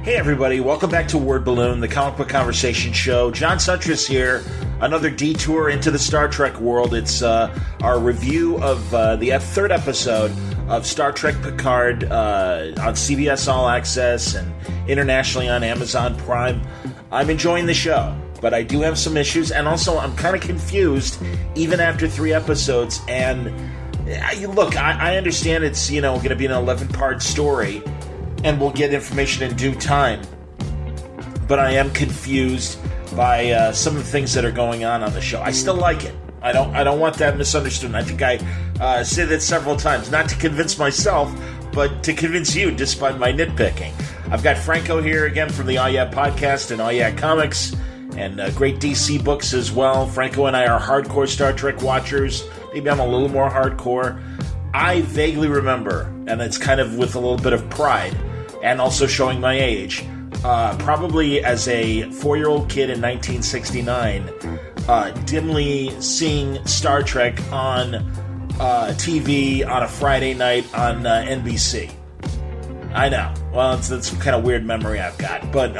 Hey everybody, welcome back to Word Balloon, the comic book conversation show. John Suntress here, another detour into the Star Trek world. It's our review of the third episode of Star Trek Picard on CBS All Access and internationally on Amazon Prime. I'm enjoying the show, but I do have some issues, and also I'm kind of confused even after 3 episodes. And look, I understand it's going to be an 11-part story, and we'll get information in due time. But I am confused by some of the things that are going on the show. I still like it. I don't want that misunderstood. And I think I say that several times, not to convince myself, but to convince you, despite my nitpicking. I've got Franco here again from the Oh Yeah podcast and Oh Yeah Comics, and great DC books as well. Franco and I are hardcore Star Trek watchers. Maybe I'm a little more hardcore. I vaguely remember, and it's kind of with a little bit of pride, and also showing my age, probably as a 4-year-old kid in 1969, dimly seeing Star Trek on TV on a Friday night on NBC. I know. Well, that's some kind of weird memory I've got, but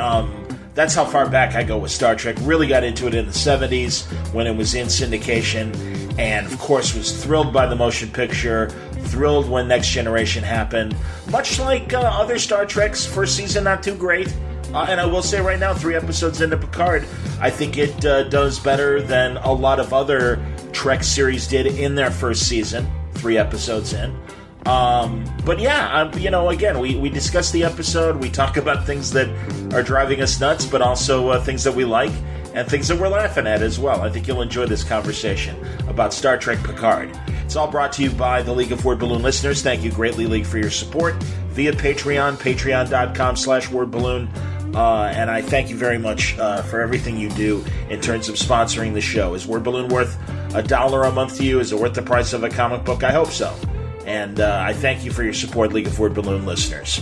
that's how far back I go with Star Trek. Really got into it in the 70s when it was in syndication, and of course was thrilled by the motion picture, thrilled when Next Generation happened. Much like other Star Trek's first season, not too great. And I will say right now, 3 episodes into Picard, I think it does better than a lot of other Trek series did in their first season, 3 episodes in. But yeah, again, we discuss the episode, we talk about things that are driving us nuts, but also things that we like, and things that we're laughing at as well. I think you'll enjoy this conversation about Star Trek Picard. It's all brought to you by the League of Word Balloon listeners. Thank you greatly, League, for your support via Patreon, patreon.com/wordballoon. And I thank you very much for everything you do in terms of sponsoring the show. Is Word Balloon worth $1 a month to you? Is it worth the price of a comic book? I hope so. And I thank you for your support, League of Word Balloon listeners.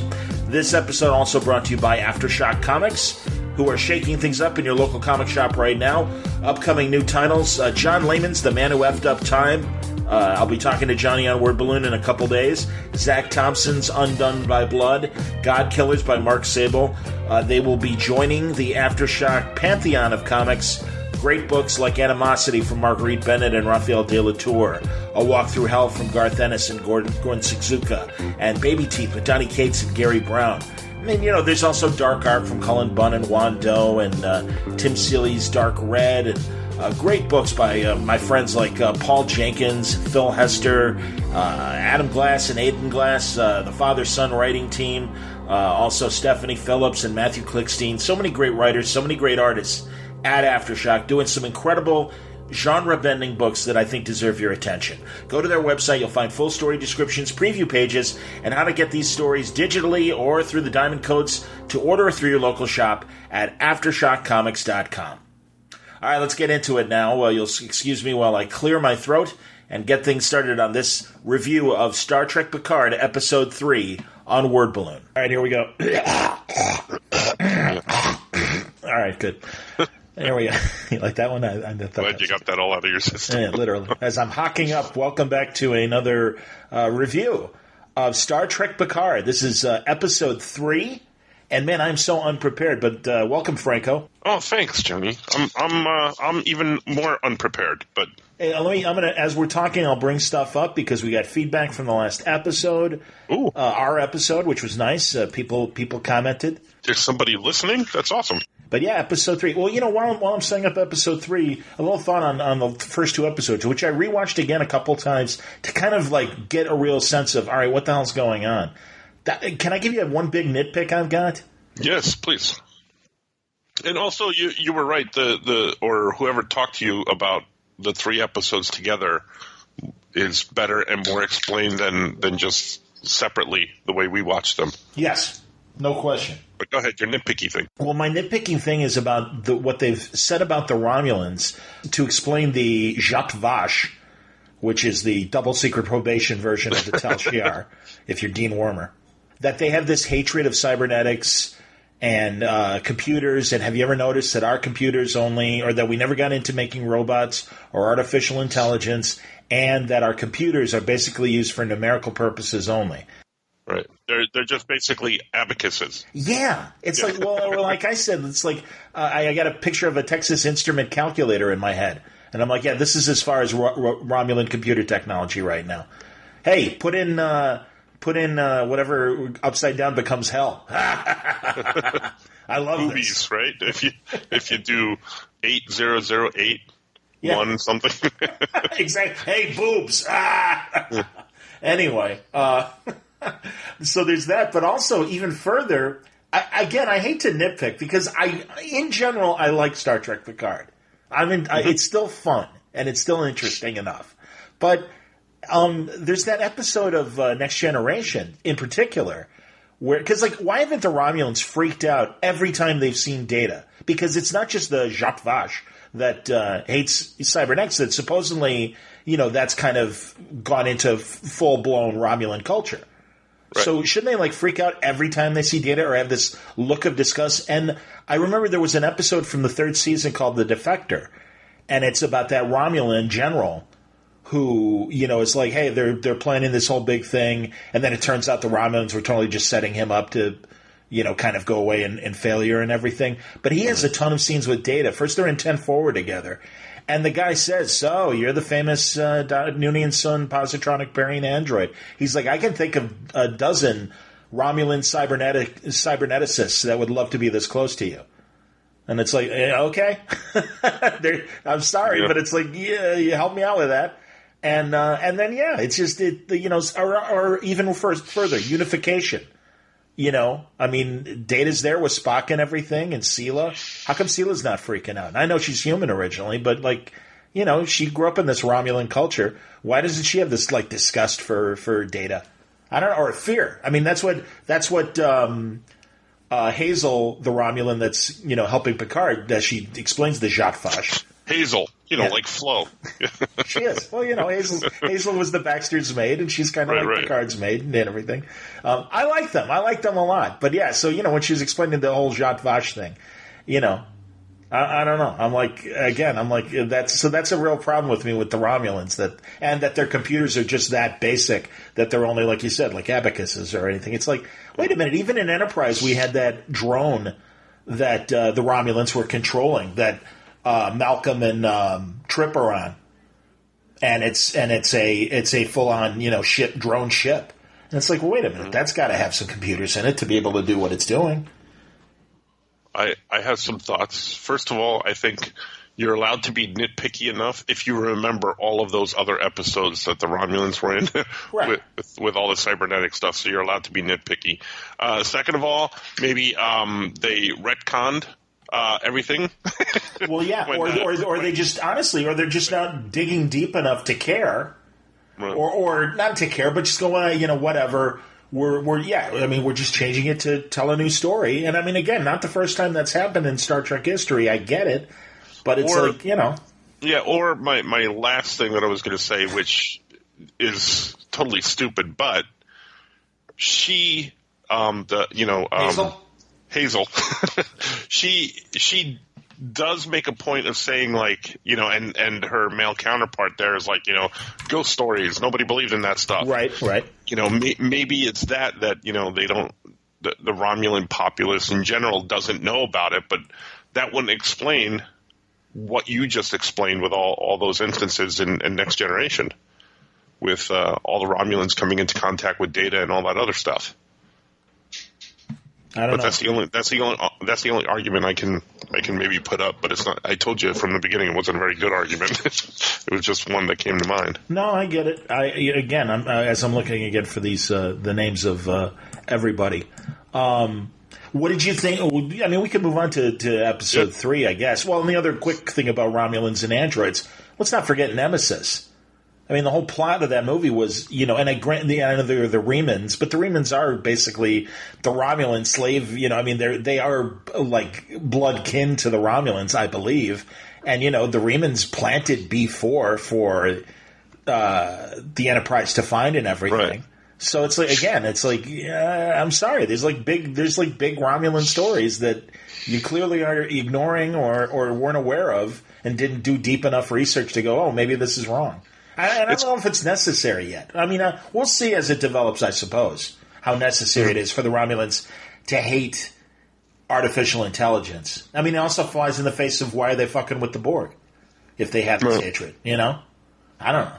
This episode also brought to you by Aftershock Comics, who are shaking things up in your local comic shop right now. Upcoming new titles, John Layman's The Man Who Effed Up Time. I'll be talking to Johnny on Word Balloon in a couple days. Zach Thompson's Undone by Blood. God Killers by Mark Sable. They will be joining the Aftershock pantheon of comics. Great books like Animosity from Marguerite Bennett and Raphael De La Tour, A Walk Through Hell from Garth Ennis and Gordon Suzuka, and Baby Teeth with Donny Cates and Gary Brown. I mean, there's also Dark Art from Cullen Bunn and Juan Doe, and Tim Seeley's Dark Red, and great books by my friends like Paul Jenkins, Phil Hester, Adam Glass and Aidan Glass, the father-son writing team, also Stephanie Phillips and Matthew Klickstein. So many great writers, so many great artists at Aftershock, doing some incredible genre-bending books that I think deserve your attention. Go to their website, you'll find full story descriptions, preview pages, and how to get these stories digitally or through the diamond codes to order through your local shop at AftershockComics.com. All right, let's get into it now. You'll excuse me while I clear my throat and get things started on this review of Star Trek Picard, Episode 3 on Word Balloon. All right, here we go. All right, good. There we go. You like that one? Glad you got that all out of your system. Yeah, literally. As I'm hocking up, welcome back to another review of Star Trek Picard. This is Episode 3. And man, I'm so unprepared, but welcome, Franco. Oh, thanks, Johnny. I'm even more unprepared, but hey, as we're talking, I'll bring stuff up because we got feedback from the last episode. Ooh. Our episode, which was nice. People commented. There's somebody listening? That's awesome. But yeah, Episode 3. Well, while I'm setting up Episode 3, a little thought on the first 2 episodes, which I rewatched again a couple times to kind of like get a real sense of, all right, what the hell's going on? Can I give you one big nitpick I've got? Yes, please. And also, you were right. Or whoever talked to you about the 3 episodes together is better and more explained than just separately the way we watched them. Yes, no question. But go ahead, your nitpicky thing. Well, my nitpicking thing is about what they've said about the Romulans to explain the Jacques Vache, which is the double secret probation version of the Tal Shiar, if you're Dean Wormer. That they have this hatred of cybernetics and computers, and have you ever noticed that our computers only, or that we never got into making robots or artificial intelligence, and that our computers are basically used for numerical purposes only? Right. They're just basically abacuses. Yeah. It's like, well, like I said, it's like I got a picture of a Texas Instrument calculator in my head. And I'm like, yeah, this is as far as Romulan computer technology right now. Hey, put in whatever upside down becomes hell. I love Boobies, this. right? If you do 8008 1 something. Exactly. Hey, boobs. Anyway, so there's that, but also even further. I hate to nitpick because in general, I like Star Trek Picard. It's still fun and it's still interesting enough, but. There's that episode of Next Generation in particular because, like, why haven't the Romulans freaked out every time they've seen Data? Because it's not just the Zhat Vash that hates Cybernetics, that supposedly, that's kind of gone into full-blown Romulan culture. Right. So shouldn't they, like, freak out every time they see Data or have this look of disgust? And I remember there was an episode from the 3rd season called The Defector, and it's about that Romulan general who, is like, hey, they're planning this whole big thing, and then it turns out the Romulans were totally just setting him up to, kind of go away in failure and everything. But he has a ton of scenes with Data. First, they're in 10 Forward together, and the guy says, so, you're the famous Noonien Sun positronic burying android. He's like, I can think of a dozen Romulan cyberneticists that would love to be this close to you. And it's like, okay. I'm sorry, but it's like, yeah, you help me out with that. And then, it's just, or even further, unification. Data's there with Spock and everything, and Sela. How come Sela's not freaking out? And I know she's human originally, but, like, she grew up in this Romulan culture. Why doesn't she have this, like, disgust for Data? I don't know, or fear. I mean, that's what Hazel, the Romulan that's, helping Picard, that she explains the Zhat Vash. Hazel, like Flo. She is. Well, Hazel was the Baxter's maid, and she's kind of like Picard's maid and everything. I like them. I like them a lot. But yeah, so, when she was explaining the whole Zhat Vash thing, I don't know. I'm like, that's a real problem with me with the Romulans, that their computers are just that basic, that they're only, like you said, like abacuses or anything. It's like, wait a minute, even in Enterprise we had that drone that the Romulans were controlling, that Malcolm and Trip are on, and it's a full on drone ship, and it's like, well, wait a minute, that's got to have some computers in it to be able to do what it's doing. I have some thoughts. First of all, I think you're allowed to be nitpicky enough if you remember all of those other episodes that the Romulans were in right. with all the cybernetic stuff, so you're allowed to be nitpicky. Second of all, maybe they retconned everything. Well, yeah, or they just, honestly, or they're just not digging deep enough to care, right. or not to care, but just go, whatever. We're just changing it to tell a new story. And again, not the first time that's happened in Star Trek history. I get it, but it's Yeah, or my last thing that I was going to say, which is totally stupid, but she, Hazel, she does make a point of saying, like, and her male counterpart there is like, ghost stories. Nobody believed in that stuff. Right. Maybe it's that they don't, the Romulan populace in general doesn't know about it, but that wouldn't explain what you just explained with all those instances in Next Generation, with all the Romulans coming into contact with Data and all that other stuff. I don't know. That's the only argument I can maybe put up, but it's not. I told you from the beginning it wasn't a very good argument. It was just one that came to mind. No, I get it. As I'm looking again for these the names of everybody. What did you think? We could move on to episode 3, I guess. Well, and the other quick thing about Romulans and androids, let's not forget Nemesis. The whole plot of that movie was, and I know they're the Remans, but the Remans are basically the Romulan slave, they are like blood kin to the Romulans, I believe. And, the Remans planted B4 for the Enterprise to find and everything. Right. So it's like, again, I'm sorry, there's big Romulan stories that you clearly are ignoring or weren't aware of and didn't do deep enough research to go, oh, maybe this is wrong. I don't know if it's necessary yet. We'll see as it develops, I suppose. how necessary it is for the Romulans to hate artificial intelligence. I mean, it also flies in the face of why are they fucking with the Borg if they have this hatred, you know? I don't know.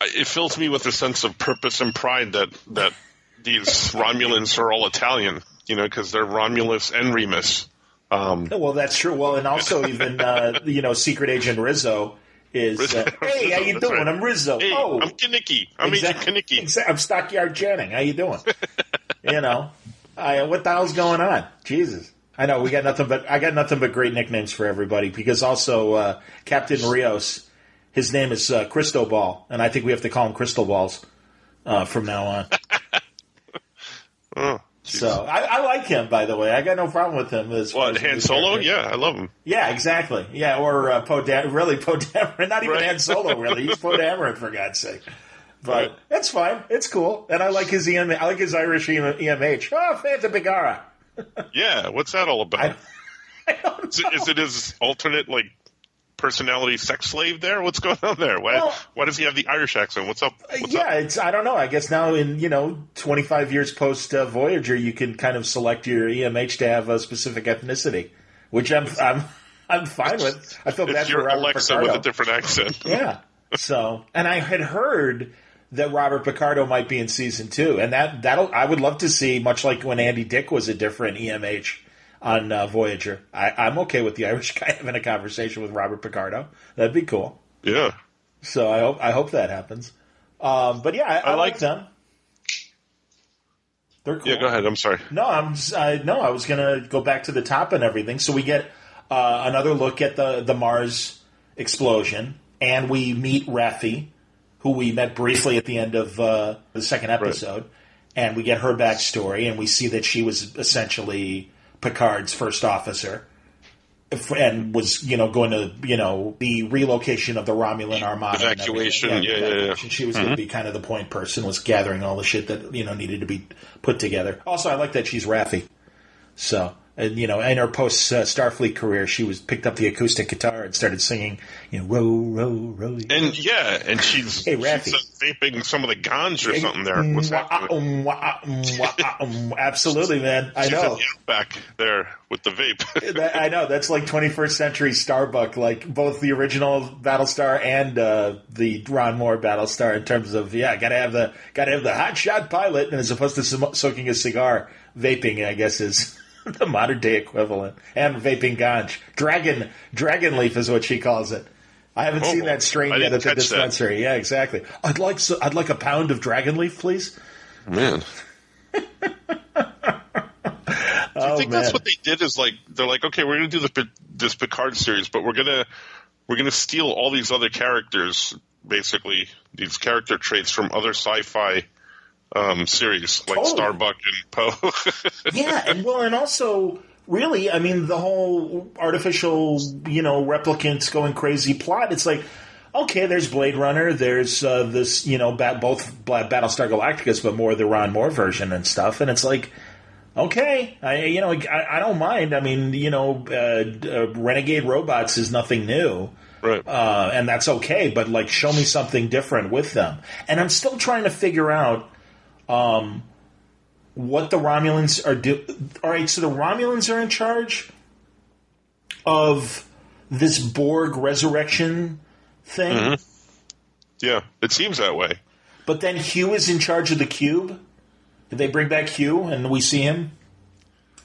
It fills me with a sense of purpose and pride that these Romulans are all Italian, you know, because they're Romulus and Remus. Well, that's true. Well, and also even, Secret Agent Rizzo is, hey, how you doing? Right. I'm Rizzo. Hey, oh, I'm Kinnicky. I'm Agent Kinnicky. Exactly. I'm Stockyard Channing. How you doing? You know, what the hell's going on? Jesus. I know I got nothing but great nicknames for everybody because also Captain Rios, his name is Cristobal, and I think we have to call him Crystal Balls from now on. Oh. So I like him, by the way. I got no problem with him. Han Solo? Yeah, I love him. Yeah, exactly. Yeah, or Poe Dameron. Not even Han Solo, really. He's Poe Dameron, for God's sake. But that's fine. It's cool. And I like his I like his Irish EMH. Oh, Fanta Bigara. Yeah, what's that all about? I don't know. Is it his alternate, personality sex slave there? What's going on there? Why does he have the Irish accent? What's up? I don't know. I guess now in 25 years post Voyager, you can kind of select your EMH to have a specific ethnicity, which I'm fine with. I feel bad for Robert Alexa Picardo with a different accent. Yeah. So, and I had heard that Robert Picardo might be in season 2, and that'll I would love to see, much like when Andy Dick was a different EMH on Voyager. I'm okay with the Irish guy having a conversation with Robert Picardo. That'd be cool. Yeah. So I hope that happens. But yeah, I like them. They're cool. Yeah, go ahead. I'm sorry. No, I was going to go back to the top and everything. So we get another look at the Mars explosion, and we meet Raffi, who we met briefly at the end of the second episode, right. And we get her backstory, and we see that she was essentially Picard's first officer, and was going to the relocation of the Romulan Armada, evacuation. Yeah. She was going to be kind of the point person, was gathering all the shit that needed to be put together. Also, I like that she's Raffi. So, and in her post Starfleet career, she picked up the acoustic guitar and started singing, row, row, row. And she's vaping some of the ganj or something there. What's happening? Absolutely, man. I know. She's back there with the vape. I know. That's like 21st century Starbuck, like both the original Battlestar and the Ron Moore Battlestar in terms of gotta have the hotshot pilot, and as opposed to soaking a cigar, vaping, I guess, is the modern day equivalent. And vaping ganj. Dragon leaf is what she calls it. I haven't seen that strain yet at the dispensary. That. Yeah, exactly. I'd like a pound of dragon leaf, please. Man. Do you think that's what they did? Is they're like, okay, we're going to do this Picard series, but we're going to steal all these other characters, basically these character traits from other sci-fi series like Starbuck and Poe. Yeah, and also, really, I mean, the whole artificial, replicants going crazy plot. It's like, okay, there's Blade Runner, there's this, both Battlestar Galacticus, but more the Ron Moore version and stuff, and it's like, okay, I don't mind. I mean, renegade robots is nothing new. Right. And that's okay, but show me something different with them. And I'm still trying to figure out what the Romulans are doing. All right, so the Romulans are in charge of this Borg resurrection thing. Mm-hmm. Yeah, it seems that way. But then Hugh is in charge of the cube. Did they bring back Hugh, and we see him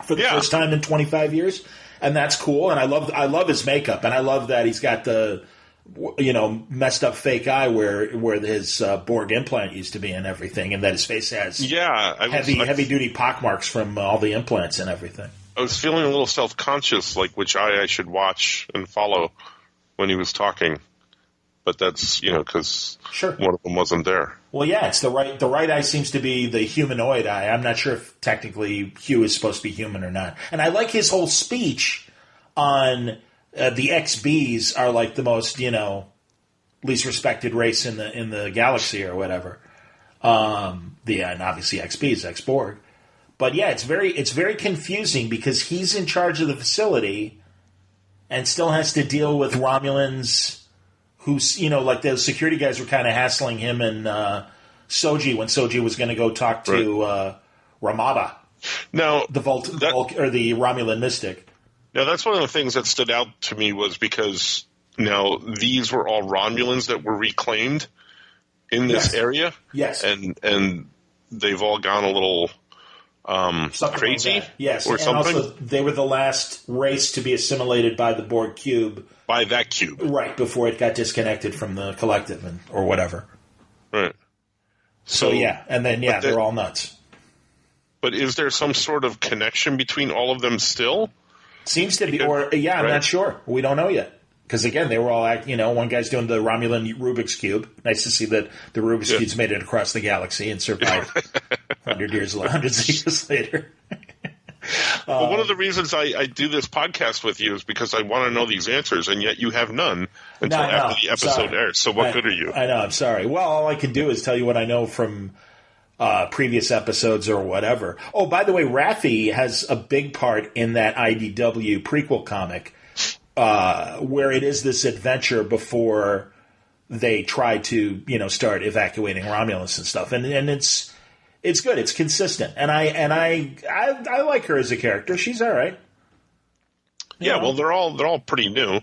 for the first time in 25 years? And that's cool. And I love his makeup, and I love that he's got the messed up fake eye where his Borg implant used to be and everything, and that his face has heavy duty pockmarks from all the implants and everything. I was feeling a little self-conscious, which eye I should watch and follow when he was talking, but that's because one of them wasn't there. Well, yeah, it's the right eye seems to be the humanoid eye. I'm not sure if technically Hugh is supposed to be human or not, and I like his whole speech on. The XBs are like the most, least respected race in the galaxy or whatever. And obviously XBs, ex-Borg. But yeah, it's very confusing because he's in charge of the facility and still has to deal with Romulans who's, those security guys were kind of hassling him and Soji when Soji was going to go talk to Ramada, now the the Romulan mystic. Now, that's one of the things that stood out to me was because now these were all Romulans that were reclaimed in this area. Yes. And they've all gone a little crazy. Like yes. Or and something. Also, they were the last race to be assimilated by the Borg cube. By that cube. Right, before it got disconnected from the collective or whatever. Right. So yeah, and then, they're all nuts. But is there some sort of connection between all of them still? Seems to be, I'm not sure. We don't know yet. Because, again, they were all, one guy's doing the Romulan Rubik's Cube. Nice to see that the Rubik's Cube's made it across the galaxy and survived hundreds of years later. Well, one of the reasons I do this podcast with you is because I want to know these answers, and yet you have none until after the episode airs. So what good are you? I know, I'm sorry. Well, all I can do is tell you what I know from previous episodes or whatever. Oh, by the way, Raffi has a big part in that IDW prequel comic where it is this adventure before they try to, start evacuating Romulus and stuff. And it's good. It's consistent. And I like her as a character. She's all right. Yeah, well, they're all pretty new.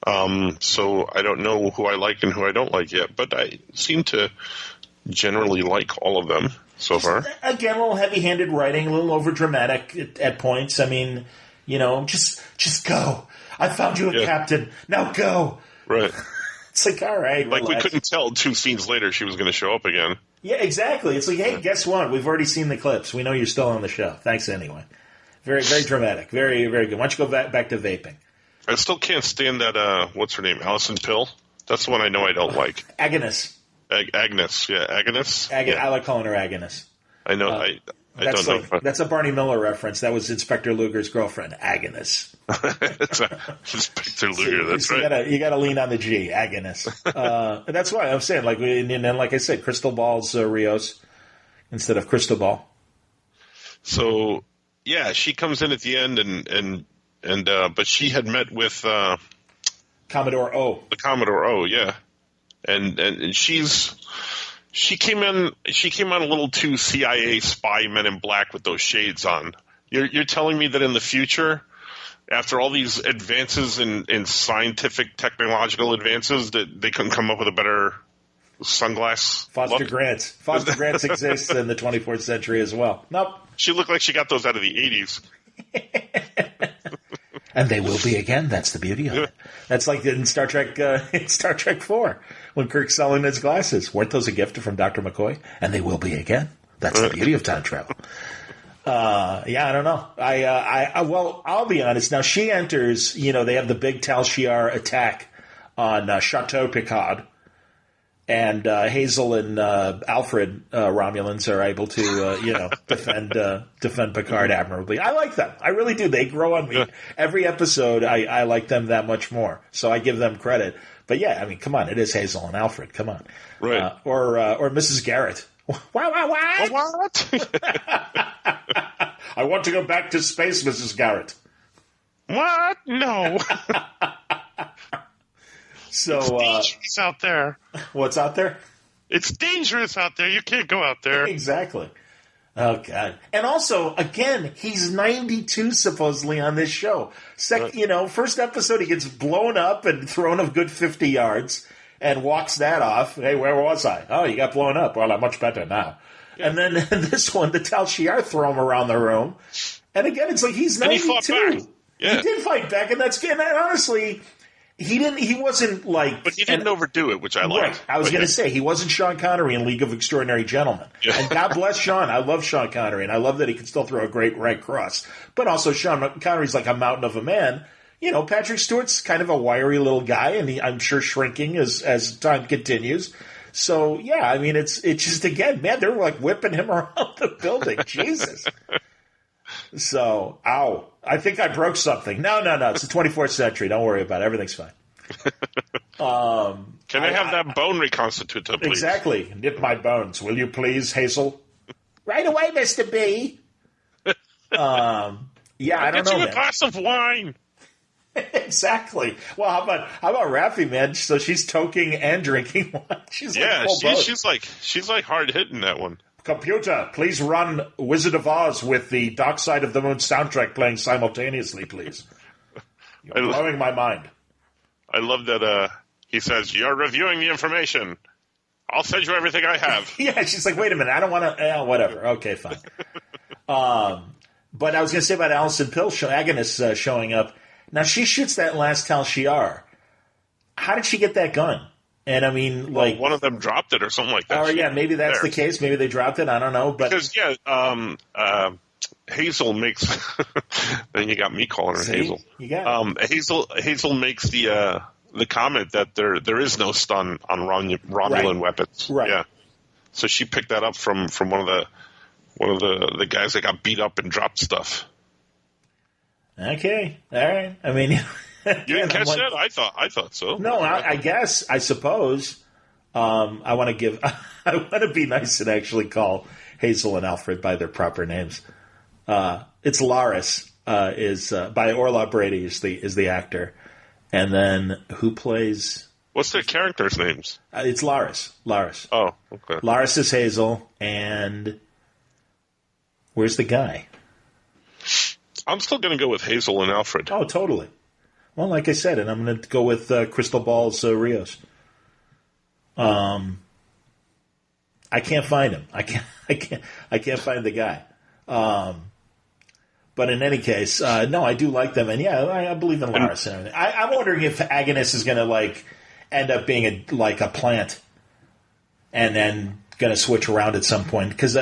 So I don't know who I like and who I don't like yet, but I seem to generally like all of them so far. Again, a little heavy-handed writing, a little over-dramatic at points. I mean, just go. I found you a captain. Now go. Right. It's like, all right, like relax. We couldn't tell 2 scenes later she was going to show up again. Yeah, exactly. It's like, hey, guess what? We've already seen the clips. We know you're still on the show. Thanks anyway. Very, very dramatic. Very, very good. Why don't you go back to vaping? I still can't stand that, what's her name, Alison Pill? That's the one I know I don't like. Agnes. Agnes, yeah, Agnes. I like calling her Agnes. I know, I don't know. That's a Barney Miller reference. That was Inspector Luger's girlfriend, Agnes. Inspector Luger, that's right. You got to lean on the G, Agnes. That's why I'm saying, and like I said, Crystal Ball's Rios instead of Crystal Ball. So, yeah, she comes in at the end, and but she had met with Commodore O. The Commodore O, yeah, and she came on a little too CIA spy Men in Black with those shades on. You're telling me that in the future, after all these advances in scientific technological advances, that they couldn't come up with a better sunglass Foster look? Grants. Foster Grants exists in the 24th century as well. Nope. She looked like she got those out of the 80s. And they will be again. That's the beauty of it. That's like in Star Trek 4 when Kirk's selling his glasses. Weren't those a gift from Dr. McCoy? And they will be again. That's the beauty of time travel. I don't know. Well, I'll be honest. Now she enters. They have the big Tal Shiar attack on Chateau Picard, and Hazel and Alfred Romulans are able to defend Picard admirably. I like them. I really do. They grow on me. Yeah. Every episode, I like them that much more. So I give them credit. But yeah, I mean, come on. It is Hazel and Alfred. Come on. Right. Or Mrs. Garrett. What? I want to go back to space, Mrs. Garrett. What? No. So, it's dangerous out there. What's out there? It's dangerous out there. You can't go out there. Exactly. Oh, God. And also, again, he's 92 supposedly on this show. First episode, he gets blown up and thrown a good 50 yards and walks that off. Hey, where was I? Oh, you got blown up. Well, I'm much better now. Yeah. And then this one, the Tal Shiar throw him around the room. And again, it's like he's 92. And he fought back. Yeah. He did fight back, and that's good. And honestly, he wasn't like... But he didn't overdo it, which I liked. Right. I was going to say, he wasn't Sean Connery in League of Extraordinary Gentlemen. Yeah. And God bless Sean. I love Sean Connery, and I love that he can still throw a great right cross. But also, Sean Connery's like a mountain of a man. Patrick Stewart's kind of a wiry little guy, and I'm sure shrinking as time continues. So, yeah, I mean, it's just, again, man, they're like whipping him around the building. Jesus. So, ow. I think I broke something. No. It's the 24th century. Don't worry about it. Everything's fine. Can I have that bone reconstituted, please? Exactly. Nip my bones, will you please, Hazel? Right away, Mr. B. I don't know, man. A glass of wine. Exactly. Well, how about Raffi, man? So she's toking and drinking wine. She's like hard hitting that one. Computer, please run Wizard of Oz with the Dark Side of the Moon soundtrack playing simultaneously, please. You're blowing my mind. I love that he says, "You're reviewing the information. I'll send you everything I have." Yeah, she's like, wait a minute, I don't want to, whatever. Okay, fine. But I was going to say about Alison Pill, Agnes showing up. Now, she shoots that last Tal Shiar. How did she get that gun? And I mean, like... Well, one of them dropped it or something like that. Oh, yeah, maybe that's the case. Maybe they dropped it. I don't know. But because, Hazel makes... then you got me calling her Hazel. You got it. Hazel makes the comment that there is no stun on Romulan weapons. Right. Yeah. So she picked that up from one of the guys that got beat up and dropped stuff. Okay. All right. I mean... You didn't catch that? I thought so. No, I suppose. I want to be nice and actually call Hazel and Alfred by their proper names. It's Laris, by Orla Brady is the actor. And then who plays... What's their characters' names? It's Laris. Oh, okay. Laris is Hazel, and where's the guy? I'm still going to go with Hazel and Alfred. Oh, totally. Well, like I said, and I'm going to go with Crystal Balls Rios. I can't find him. I can't find the guy. But in any case, no, I do like them, and yeah, I believe in Laris and everything. I'm wondering if Agnes is going to end up being a plant, and then going to switch around at some point. Because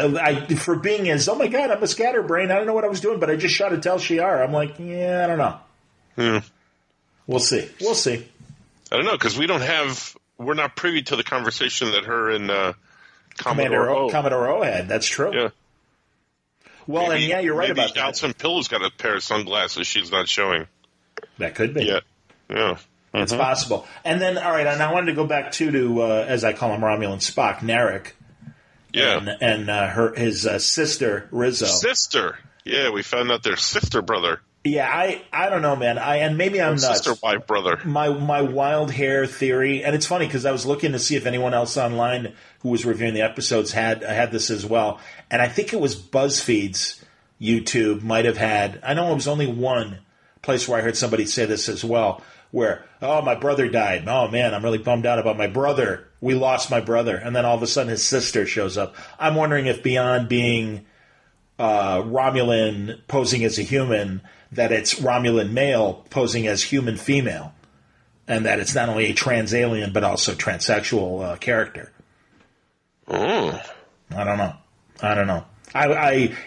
for being as, oh my god, I'm a scatterbrain, I don't know what I was doing, but I just shot a Tal Shiar. I'm like, yeah, I don't know. We'll see. I don't know, because we're not privy to the conversation that her and Commodore O had. That's true. Yeah. Well, and yeah, you're right about that. Alison Pill's got a pair of sunglasses she's not showing. That could be. Yeah. It's possible. And then, all right, and I wanted to go back to as I call him, Romulan Spock, Narek. Yeah. And his sister, Rizzo. Sister. Yeah, we found out their sister brother. Yeah, I don't know, man. And maybe I'm nuts. Sister by brother. My wild hair theory, and it's funny because I was looking to see if anyone else online who was reviewing the episodes had this as well, and I think it was BuzzFeed's YouTube might have had. I know it was only one place where I heard somebody say this as well, where my brother died. Oh man, I'm really bummed out about my brother. We lost my brother, and then all of a sudden his sister shows up. I'm wondering if beyond being Romulan posing as a human, that it's Romulan male posing as human female, and that it's not only a trans alien but also transsexual character. Oh, I don't know.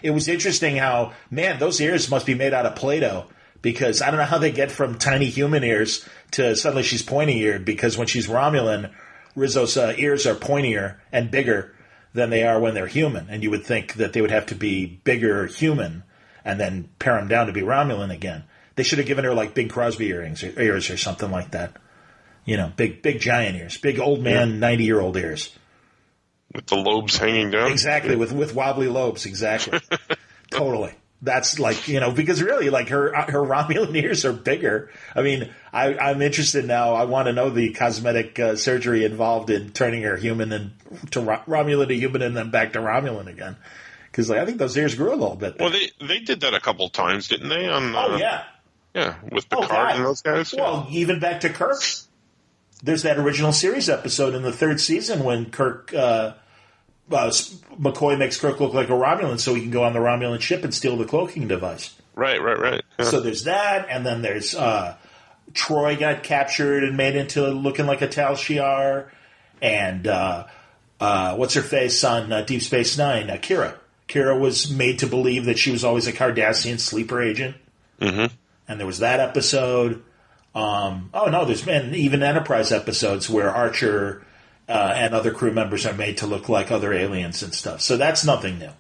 It was interesting how, man, those ears must be made out of Play-Doh, because I don't know how they get from tiny human ears to suddenly she's pointy-eared, because when she's Romulan, Rizzo's ears are pointier and bigger than they are when they're human, and you would think that they would have to be bigger human and then pare them down to be Romulan again. They should have given her like Bing Crosby ears or something like that. You know, big giant ears, big old man, 90-year-old ears. With the lobes hanging down? Exactly, with wobbly lobes, exactly. Totally. That's like, because really, like her Romulan ears are bigger. I mean, I'm interested now. I want to know the cosmetic surgery involved in turning her human and to Romulan to human and then back to Romulan again. Because I think those ears grew a little bit there. Well, they did that a couple of times, didn't they? Yeah, with Picard and those guys. Yeah. Well, even back to Kirk. There's that original series episode in the third season when Kirk, McCoy makes Kirk look like a Romulan so he can go on the Romulan ship and steal the cloaking device. Right. Yeah. So there's that, and then there's Troy got captured and made into looking like a Tal Shiar, and what's her face on Deep Space Nine, Kira. Kira was made to believe that she was always a Cardassian sleeper agent. Mm-hmm. And there was that episode. There's been even Enterprise episodes where Archer and other crew members are made to look like other aliens and stuff. So that's nothing new.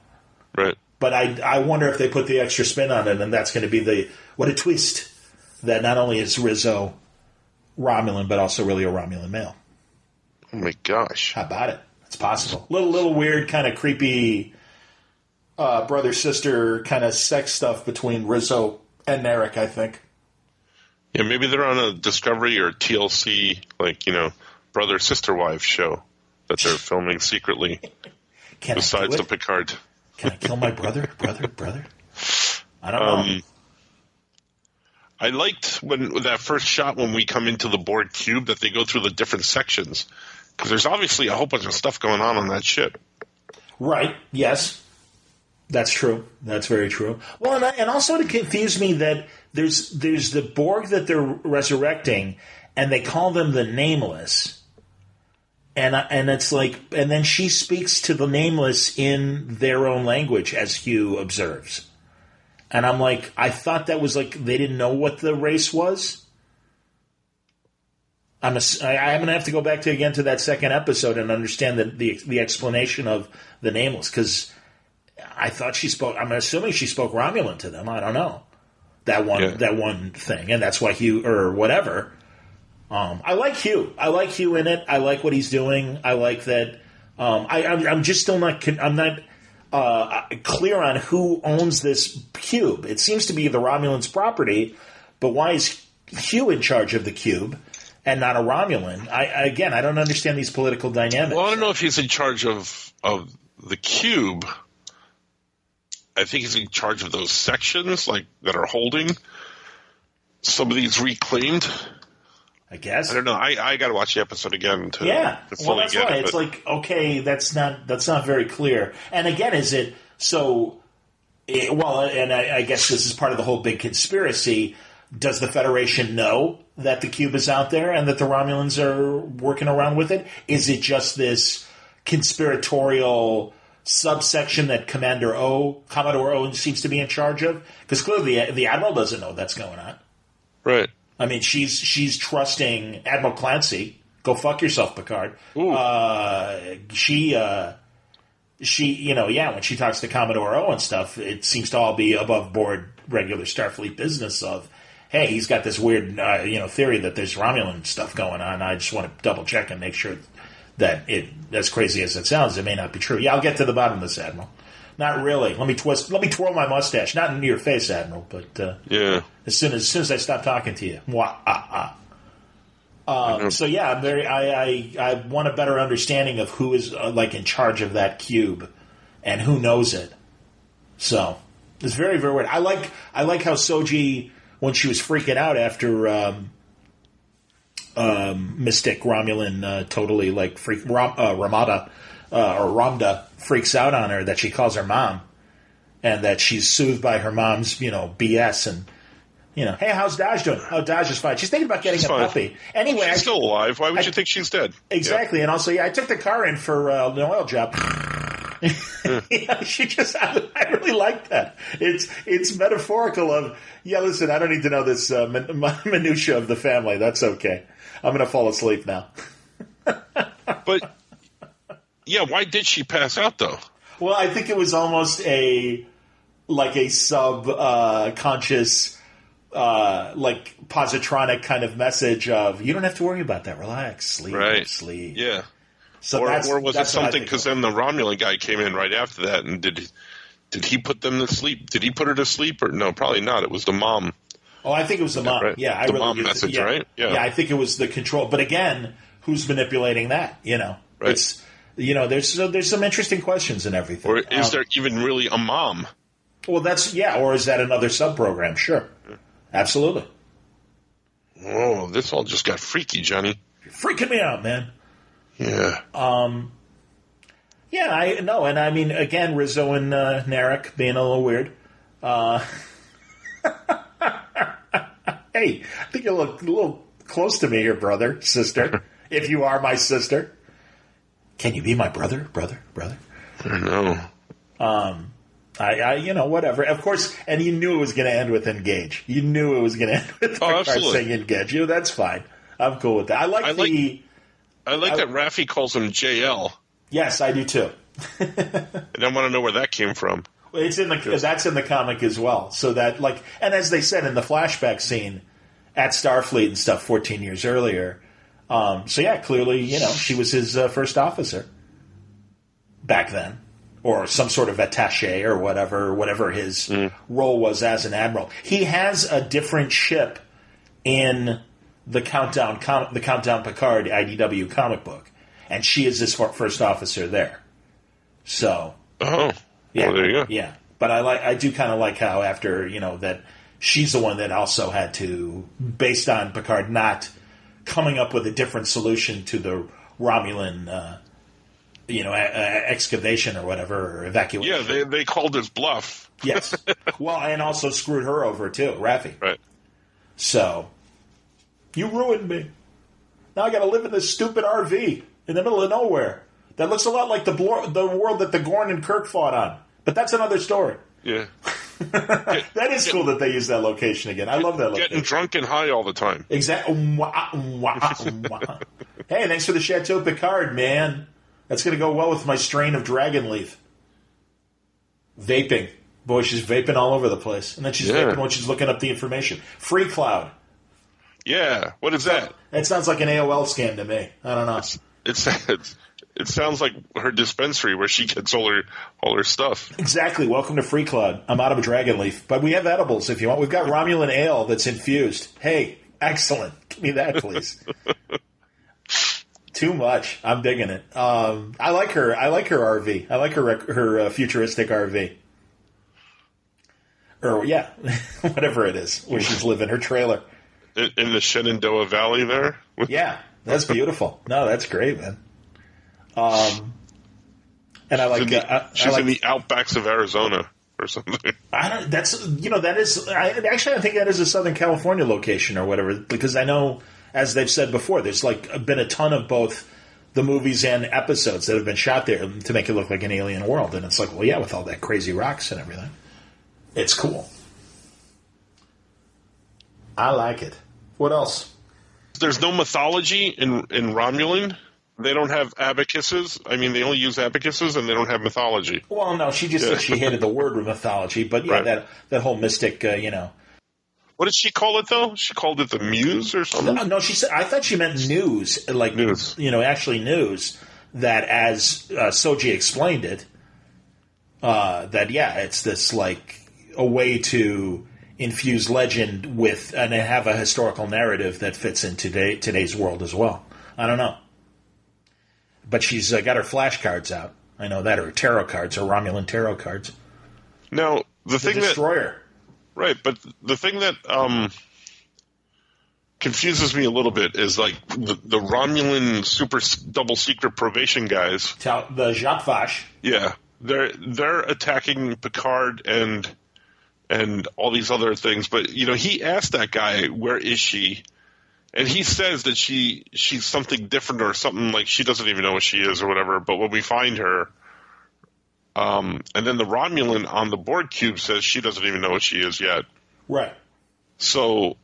Right. But I wonder if they put the extra spin on it, and that's going to be what a twist, that not only is Rizzo Romulan, but also really a Romulan male. Oh my gosh. How about it? It's possible. Little weird, kind of creepy brother-sister kind of sex stuff between Rizzo and Narek, I think. Yeah, maybe they're on a Discovery or TLC, like, brother sister wife show that they're filming secretly. Besides the Picard. Can I kill my brother? I don't know. I liked when that first shot when we come into the Borg cube that they go through the different sections, because there's obviously a whole bunch of stuff going on that ship. Right. Yes. That's true. That's very true. Well, and also it confused me that there's the Borg that they're resurrecting, and they call them the Nameless, and it's like, and then she speaks to the Nameless in their own language, as Hugh observes. And I'm like, I thought that was like they didn't know what the race was. I'm going to have to go back to that second episode and understand the explanation of the Nameless, because I thought she spoke. I'm assuming she spoke Romulan to them. I don't know that one thing, and that's why Hugh or whatever. I like Hugh. I like Hugh in it. I like what he's doing. I like that. I'm just still not. I'm not. Clear on who owns this cube. It seems to be the Romulans' property, but why is Hugh in charge of the cube and not a Romulan? I don't understand these political dynamics. Well, I don't know if he's in charge of the cube. I think he's in charge of those sections that are holding some of these reclaimed. I guess. I don't know. I got to watch the episode again to fully that's get why it. It's like, okay, that's not very clear. And again, is it so? And I guess this is part of the whole big conspiracy. Does the Federation know that the cube is out there and that the Romulans are working around with it? Is it just this conspiratorial subsection that Commodore O seems to be in charge of? Because clearly the Admiral doesn't know that's going on. Right. I mean, she's trusting Admiral Clancy. Go fuck yourself, Picard. She when she talks to Commodore O and stuff, it seems to all be above board regular Starfleet business of, hey, he's got this weird, theory that there's Romulan stuff going on. I just want to double check and make sure that as crazy as it sounds, it may not be true. Yeah, I'll get to the bottom of this, Admiral. Not really. Let me twirl my mustache. Not into your face, Admiral, but as soon as I stop talking to you. So yeah, I want a better understanding of who is in charge of that cube and who knows it. So it's very, very weird. I like how Soji, when she was freaking out after Mystic Romulan totally Ramada or Ramda freaks out on her, that she calls her mom, and that she's soothed by her mom's BS, and hey, how's Daj doing? Oh, Daj is fine. She's thinking about getting a puppy. Anyway, she's still alive. Why would you think she's dead? Exactly. Yeah. And also, I took the car in for an oil job. I really like that. It's metaphorical of, listen, I don't need to know this minutia of the family. That's okay. I'm going to fall asleep now. But why did she pass out though? Well, I think it was almost a subconscious, positronic kind of message of, you don't have to worry about that. Relax, sleep, sleep. Yeah. So or was it something because then the Romulan guy came in right after that, and did he put them to sleep? Did he put her to sleep, or no? Probably not. It was the mom. Oh, I think it was the mom. Right? Yeah, the mom message, right? Yeah, I think it was the control. But again, who's manipulating that? Right. It's there's some interesting questions and everything. Or is there even really a mom? Well, or is that another sub-program? Sure. Absolutely. Oh, this all just got freaky, Johnny. You're freaking me out, man. Yeah. I know, and I mean, again, Rizzo and Narek being a little weird. Hey, I think you look a little close to me here, brother, sister. If you are my sister. Can you be my brother? I don't know. Whatever. Of course, and you knew it was going to end with engage. You knew it was going to end with Picard saying engage. That's fine. I'm cool with that. I like that Raffi calls him JL. Yes, I do too. And I want to know where that came from. Well, that's in the comic as well. So that and as they said in the flashback scene at Starfleet and stuff 14 years earlier. Clearly, she was his first officer back then, or some sort of attaché or whatever his role was as an admiral. He has a different ship in the Countdown Picard IDW comic book, and she is this first officer there. So, yeah, well, there you go. Yeah, but I do kind of like how after that she's the one that also had to, based on Picard not coming up with a different solution to the Romulan, excavation or whatever, or evacuation. Yeah, they called his bluff. Yes. Well, and also screwed her over too, Raffi. Right. So, you ruined me. Now I got to live in this stupid RV in the middle of nowhere. That looks a lot like the world that the Gorn and Kirk fought on. But that's another story. Yeah. That is cool that they use that location again. I love that location. Getting drunk and high all the time. Exactly. Hey, thanks for the Chateau Picard, man. That's going to go well with my strain of dragon leaf. Vaping. Boy, she's vaping all over the place. And then she's vaping when she's looking up the information. Free Cloud. Yeah. What is that? That sounds like an AOL scam to me. I don't know. It sounds like her dispensary where she gets all her stuff. Exactly. Welcome to Free Cloud. I'm out of a dragon leaf. But we have edibles if you want. We've got Romulan ale that's infused. Hey, excellent. Give me that, please. Too much. I'm digging it. I like her. I like her RV. I like her futuristic RV. Or, yeah, whatever it is, where she's living, her trailer. In the Shenandoah Valley there? Yeah, that's beautiful. No, that's great, man. And I like... She's in the outbacks of Arizona or something. I think that is a Southern California location or whatever, because I know, as they've said before, there's been a ton of both the movies and episodes that have been shot there to make it look like an alien world. And it's like, well, yeah, with all that crazy rocks and everything. It's cool. I like it. What else? There's no mythology in Romulan. They don't have abacuses. I mean, they only use abacuses, and they don't have mythology. Well, no, she just said she hated the word mythology, but yeah, right. that whole mystic, What did she call it, though? She called it the Muse or something? No, she said. I thought she meant news, like news. Actually news. That, as Soji explained it, it's this a way to infuse legend with and have a historical narrative that fits in today's world as well. I don't know. But she's got her flashcards out. I know that, or tarot cards, or Romulan tarot cards. Now, the Destroyer. Right, but the thing that confuses me a little bit is the Romulan super double secret probation guys. The Jacques Vache. Yeah, they're attacking Picard and all these other things, but he asked that guy, "Where is she?" And he says that she's something different or something, like she doesn't even know what she is or whatever. But when we find her, and then the Romulan on the board cube says she doesn't even know what she is yet. Right. So